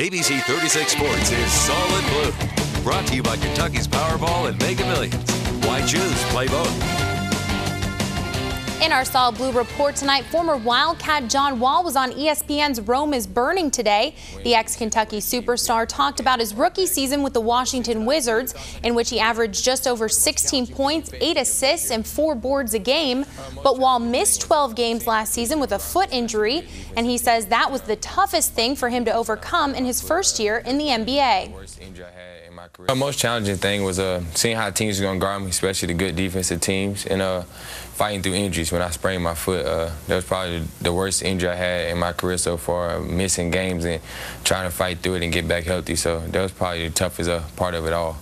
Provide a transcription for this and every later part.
ABC 36 Sports is Solid Blue. Brought to you by Kentucky's Powerball and Mega Millions. Why choose? Play both. In our Solid Blue report tonight, former Wildcat John Wall was on ESPN's Rome is Burning today. The ex-Kentucky superstar talked about his rookie season with the Washington Wizards, in which he averaged just over 16 points, 8 assists, and 4 boards a game. But Wall missed 12 games last season with a foot injury, and he says that was the toughest thing for him to overcome in his first year in the NBA. The most challenging thing was seeing how teams are going to guard me, especially the good defensive teams, and fighting through injuries. When I sprained my foot, that was probably the worst injury I had in my career so far, missing games and trying to fight through it and get back healthy. So that was probably the toughest part of it all.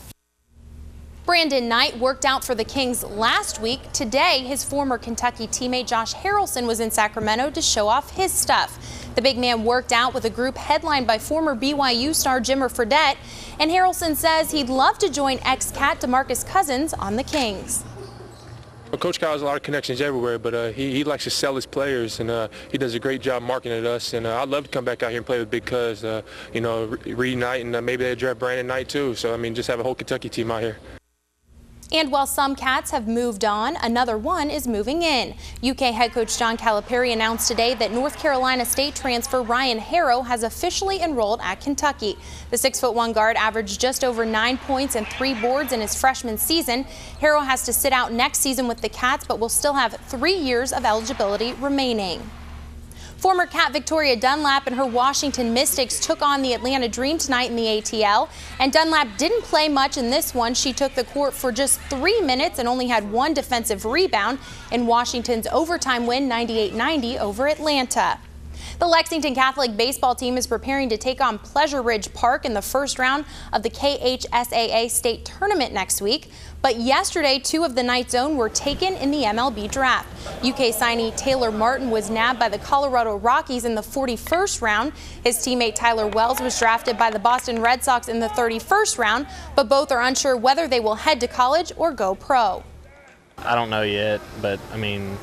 Brandon Knight worked out for the Kings last week. Today, his former Kentucky teammate Josh Harrellson was in Sacramento to show off his stuff. The big man worked out with a group headlined by former BYU star Jimmer Fredette, and Harrellson says he'd love to join ex-Cat DeMarcus Cousins on the Kings. Well, Coach Kyle has a lot of connections everywhere, but he likes to sell his players, and he does a great job marketing us. And I'd love to come back out here and play with Big Cuz, you know, reunite, and maybe they draft Brandon Knight too. So I mean, just have a whole Kentucky team out here. And while some Cats have moved on, another one is moving in. UK head coach John Calipari announced today that North Carolina State transfer Ryan Harrow has officially enrolled at Kentucky. The 6'1" guard averaged just over 9 points and 3 boards in his freshman season. Harrow has to sit out next season with the Cats, but will still have 3 years of eligibility remaining. Former Cat Victoria Dunlap and her Washington Mystics took on the Atlanta Dream tonight in the ATL, and Dunlap didn't play much in this one. She took the court for just 3 minutes and only had 1 defensive rebound in Washington's overtime win 98-90 over Atlanta. The Lexington Catholic baseball team is preparing to take on Pleasure Ridge Park in the first round of the KHSAA state tournament next week. But yesterday, 2 of the Knight's own were taken in the MLB draft. UK signee Taylor Martin was nabbed by the Colorado Rockies in the 41st round. His teammate Tyler Wells was drafted by the Boston Red Sox in the 31st round, but both are unsure whether they will head to college or go pro. I don't know yet, but I mean,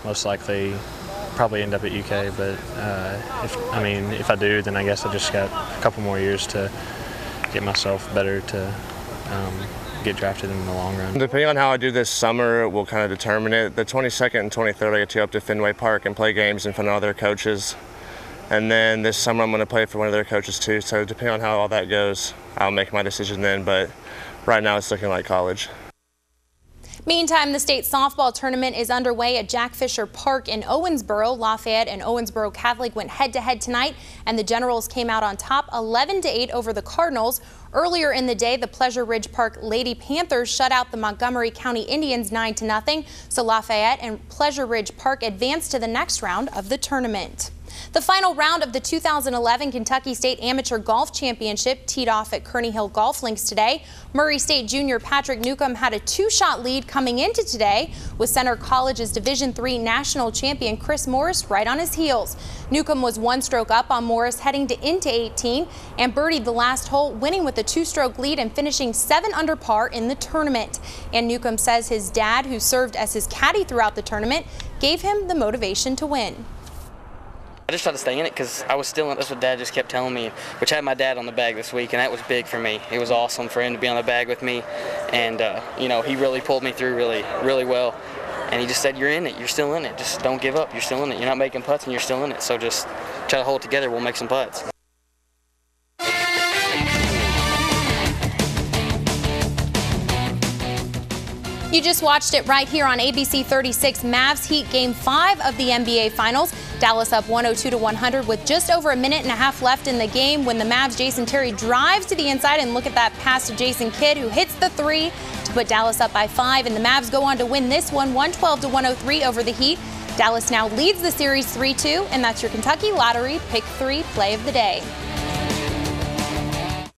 most likely probably end up at UK, but if I do, then I guess I just got a couple more years to get myself better to get drafted in the long run. Depending on how I do this summer, will kind of determine it. The 22nd and 23rd, I get to go up to Fenway Park and play games in front of other coaches. And then this summer, I'm going to play for one of their coaches too. So depending on how all that goes, I'll make my decision then. But right now, it's looking like college. Meantime, the state softball tournament is underway at Jack Fisher Park in Owensboro. Lafayette and Owensboro Catholic went head-to-head tonight, and the Generals came out on top 11-8 over the Cardinals. Earlier in the day, the Pleasure Ridge Park Lady Panthers shut out the Montgomery County Indians 9-0, so Lafayette and Pleasure Ridge Park advanced to the next round of the tournament. The final round of the 2011 Kentucky State Amateur Golf Championship teed off at Kearney Hill Golf Links today. Murray State junior Patrick Newcomb had a 2-shot lead coming into today, with Center College's Division III national champion Chris Morris right on his heels. Newcomb was 1 stroke up on Morris heading into 18 and birdied the last hole, winning with a 2-stroke lead and finishing 7 under par in the tournament. And Newcomb says his dad, who served as his caddy throughout the tournament, gave him the motivation to win. I just tried to stay in it because I was still in it. That's what Dad just kept telling me, which I had my dad on the bag this week, and that was big for me. It was awesome for him to be on the bag with me, and you know, he really pulled me through really well. And he just said, "You're in it. You're still in it. Just don't give up. You're still in it. You're not making putts, and you're still in it. So just try to hold it together. We'll make some putts." You just watched it right here on ABC 36. Mavs Heat Game 5 of the NBA Finals. Dallas up 102-100 with just over a minute and a half left in the game when the Mavs' Jason Terry drives to the inside, and look at that pass to Jason Kidd, who hits the 3 to put Dallas up by 5, and the Mavs go on to win this one 112-103 over the Heat. Dallas now leads the series 3-2, and that's your Kentucky Lottery Pick 3 Play of the Day.